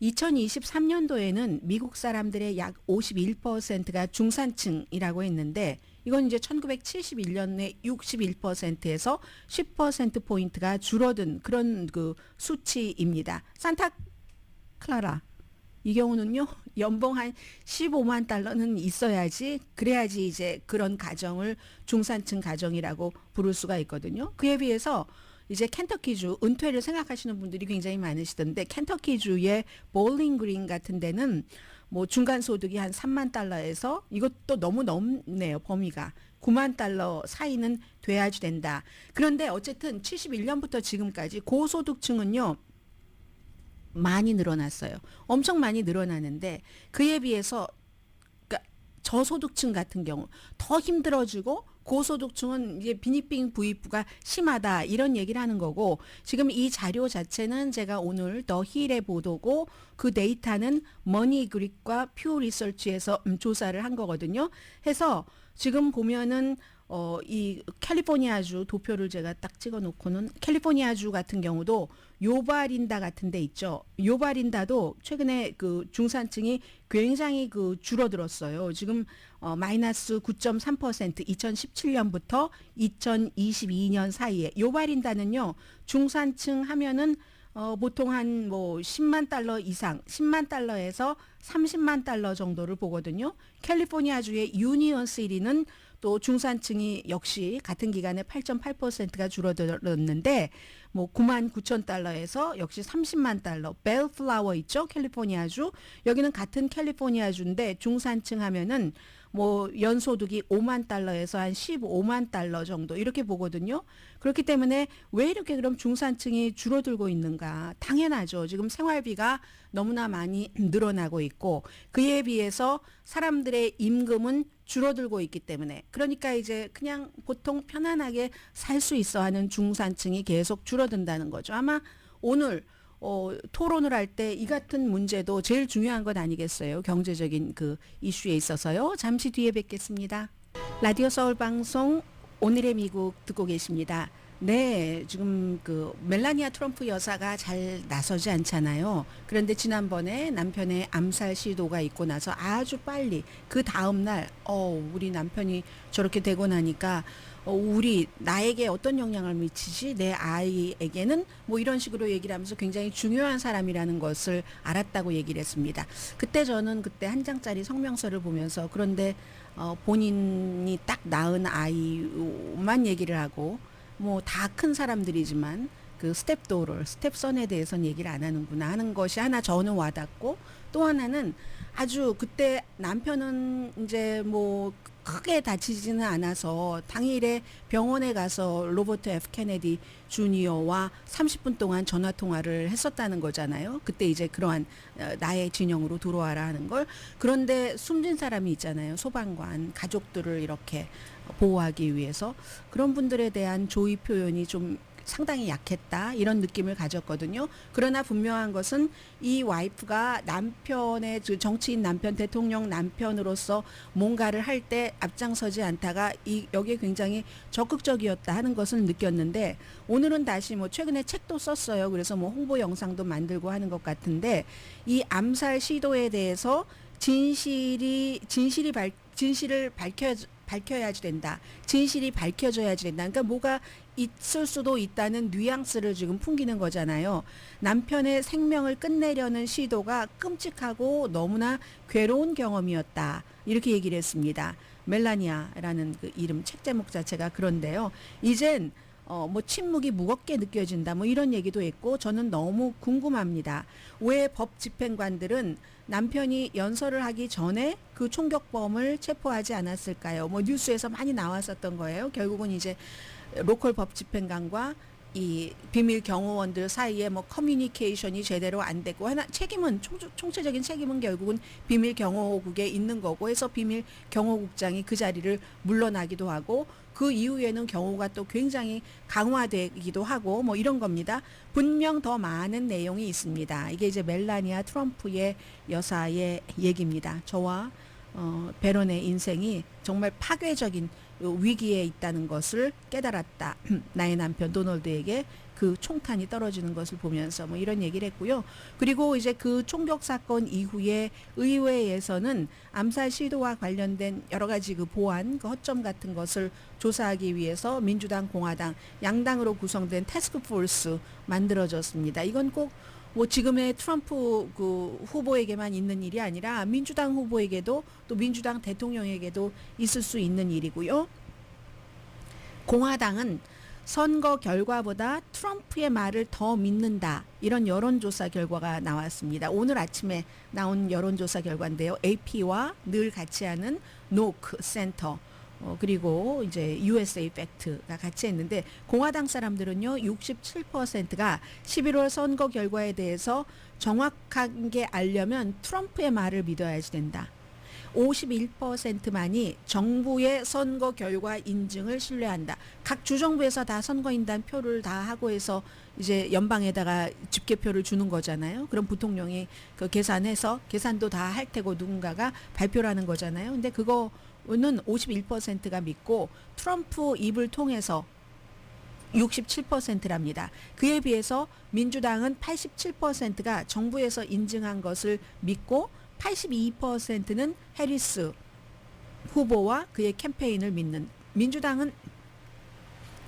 2023년도에는 미국 사람들의 약 51%가 중산층이라고 했는데 이건 이제 1971년에 61%에서 10%포인트가 줄어든 그런 그 수치입니다. 산타클라라 이 경우는요 연봉 한 15만 달러는 있어야지 그래야지 이제 그런 가정을 중산층 가정이라고 부를 수가 있거든요. 그에 비해서 이제 켄터키주 은퇴를 생각하시는 분들이 굉장히 많으시던데 켄터키주의 볼링 그린 같은 데는 뭐 중간 소득이 한 3만 달러에서 이것도 너무 넘네요. 범위가 9만 달러 사이는 돼야지 된다. 그런데 어쨌든 71년부터 지금까지 고소득층은요. 많이 늘어났어요. 엄청 많이 늘어나는데 그에 비해서 그러니까 저소득층 같은 경우 더 힘들어지고 고소득층은 이제 비니핑 부익부가 심하다 이런 얘기를 하는 거고 지금 이 자료 자체는 제가 오늘 더 힐의 보도고 그 데이터는 머니그릭과 퓨 리서치에서 조사를 한 거거든요. 해서 지금 보면은 이 캘리포니아주 도표를 제가 딱 찍어 놓고는 캘리포니아주 같은 경우도 요바린다 같은 데 있죠. 요바린다도 최근에 그 중산층이 굉장히 그 줄어들었어요. 지금 마이너스 9.3% 2017년부터 2022년 사이에 요바린다는요. 중산층 하면은 보통 한 뭐 10만 달러 이상, 10만 달러에서 30만 달러 정도를 보거든요. 캘리포니아주의 유니온 시티는 또 중산층이 역시 같은 기간에 8.8%가 줄어들었는데 뭐 9만 9천 달러에서 역시 30만 달러. 벨플라워 있죠? 캘리포니아주. 여기는 같은 캘리포니아주인데 중산층 하면은 뭐 연소득이 5만 달러에서 한 15만 달러 정도 이렇게 보거든요. 그렇기 때문에 왜 이렇게 그럼 중산층이 줄어들고 있는가? 당연하죠. 지금 생활비가 너무나 많이 늘어나고 있고 그에 비해서 사람들의 임금은 줄어들고 있기 때문에 그러니까 이제 그냥 보통 편안하게 살 수 있어 하는 중산층이 계속 줄어든다는 거죠. 아마 오늘 토론을 할 때 이 같은 문제도 제일 중요한 것 아니겠어요? 경제적인 그 이슈에 있어서요. 잠시 뒤에 뵙겠습니다. 라디오 서울 방송 오늘의 미국 듣고 계십니다. 네, 지금 그 멜라니아 트럼프 여사가 잘 나서지 않잖아요. 그런데 지난번에 남편의 암살 시도가 있고 나서 아주 빨리 그 다음 날, 우리 남편이 저렇게 되고 나니까 나에게 어떤 영향을 미치지? 내 아이에게는 뭐 이런 식으로 얘기를 하면서 굉장히 중요한 사람이라는 것을 알았다고 얘기를 했습니다. 그때 저는 한 장짜리 성명서를 보면서 그런데 본인이 딱 낳은 아이만 얘기를 하고 뭐 다 큰 사람들이지만 그 스텝선에 대해서는 얘기를 안 하는구나 하는 것이 하나 저는 와닿고 또 하나는 아주 그때 남편은 이제 뭐 크게 다치지는 않아서 당일에 병원에 가서 로버트 F 케네디 주니어와 30분 동안 전화 통화를 했었다는 거잖아요. 그때 이제 그러한 나의 진영으로 들어와라 하는 걸. 그런데 숨진 사람이 있잖아요. 소방관 가족들을 이렇게 보호하기 위해서 그런 분들에 대한 조의 표현이 좀 상당히 약했다 이런 느낌을 가졌거든요. 그러나 분명한 것은 이 와이프가 남편의 정치인 남편 대통령 남편으로서 뭔가를 할 때 앞장서지 않다가 여기에 굉장히 적극적이었다 하는 것을 느꼈는데 오늘은 다시 뭐 최근에 책도 썼어요. 그래서 뭐 홍보 영상도 만들고 하는 것 같은데 이 암살 시도에 대해서 진실을 밝혀야지 된다. 진실이 밝혀져야지 된다. 그러니까 뭐가 있을 수도 있다는 뉘앙스를 지금 풍기는 거잖아요. 남편의 생명을 끝내려는 시도가 끔찍하고 너무나 괴로운 경험이었다. 이렇게 얘기를 했습니다. 멜라니아라는 그 이름 책 제목 자체가 그런데요. 이젠 뭐 침묵이 무겁게 느껴진다 뭐 이런 얘기도 했고 저는 너무 궁금합니다. 왜 법 집행관들은 남편이 연설을 하기 전에 그 총격범을 체포하지 않았을까요? 뭐 뉴스에서 많이 나왔었던 거예요. 결국은 이제 로컬 법 집행관과 이 비밀 경호원들 사이에 뭐 커뮤니케이션이 제대로 안 되고 총체적인 책임은 결국은 비밀 경호국에 있는 거고 해서 비밀 경호국장이 그 자리를 물러나기도 하고 그 이후에는 경호가 또 굉장히 강화되기도 하고 뭐 이런 겁니다. 분명 더 많은 내용이 있습니다. 이게 이제 멜라니아 트럼프의 여사의 얘기입니다. 저와 베런의 인생이 정말 파괴적인 위기에 있다는 것을 깨달았다. 나의 남편 도널드에게 그 총탄이 떨어지는 것을 보면서 뭐 이런 얘기를 했고요. 그리고 이제 그 총격 사건 이후에 의회에서는 암살 시도와 관련된 여러 가지 그 보안, 그 허점 같은 것을 조사하기 위해서 민주당, 공화당 양당으로 구성된 태스크포스 만들어졌습니다. 이건 꼭 뭐 지금의 트럼프 그 후보에게만 있는 일이 아니라 민주당 후보에게도 또 민주당 대통령에게도 있을 수 있는 일이고요. 공화당은 선거 결과보다 트럼프의 말을 더 믿는다. 이런 여론조사 결과가 나왔습니다. 오늘 아침에 나온 여론조사 결과인데요. AP와 늘 같이 하는 노크 센터 그리고 이제 USA 팩트가 같이 했는데 공화당 사람들은요 67%가 11월 선거 결과에 대해서 정확하게 알려면 트럼프의 말을 믿어야지 된다. 51%만이 정부의 선거 결과 인증을 신뢰한다. 각 주정부에서 다 선거인단 표를 다 하고 해서 이제 연방에다가 집계표를 주는 거잖아요. 그럼 부통령이 그 계산해서 계산도 다 할 테고 누군가가 발표를 하는 거잖아요. 근데 그거는 51%가 믿고 트럼프 입을 통해서 67%랍니다. 그에 비해서 민주당은 87%가 정부에서 인증한 것을 믿고 82%는 해리스 후보와 그의 캠페인을 믿는, 민주당은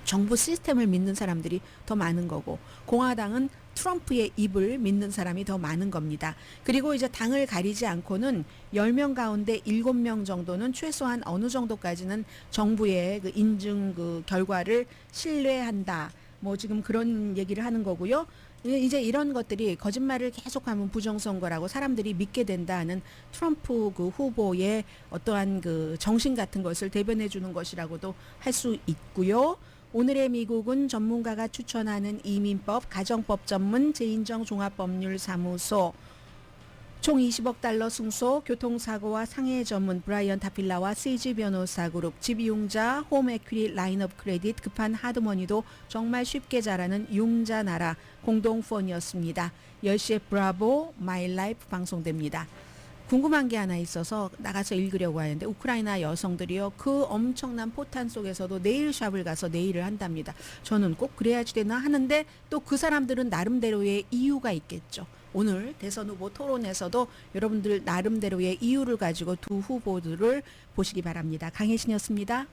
정부 시스템을 믿는 사람들이 더 많은 거고 공화당은 트럼프의 입을 믿는 사람이 더 많은 겁니다. 그리고 이제 당을 가리지 않고는 10명 가운데 7명 정도는 최소한 어느 정도까지는 정부의 그 인증 그 결과를 신뢰한다. 뭐 지금 그런 얘기를 하는 거고요. 이제 이런 것들이 거짓말을 계속하면 부정선거라고 사람들이 믿게 된다는 트럼프 그 후보의 어떠한 그 정신 같은 것을 대변해 주는 것이라고도 할 수 있고요. 오늘의 미국은 전문가가 추천하는 이민법, 가정법 전문 제인정 종합법률사무소, 총 20억 달러 승소, 교통사고와 상해 전문 브라이언 타필라와 CG 변호사 그룹, 집이용자, 홈 에퀴리 라인업 크레딧, 급한 하드머니도 정말 쉽게 자라는 융자 나라 공동 후원이었습니다. 10시에 브라보 마이 라이프 방송됩니다. 궁금한 게 하나 있어서 나가서 읽으려고 하는데 우크라이나 여성들이요 그 엄청난 포탄 속에서도 네일샵을 가서 네일을 한답니다. 저는 꼭 그래야지 되나 하는데 또 그 사람들은 나름대로의 이유가 있겠죠. 오늘 대선 후보 토론에서도 여러분들 나름대로의 이유를 가지고 두 후보들을 보시기 바랍니다. 강혜신이었습니다.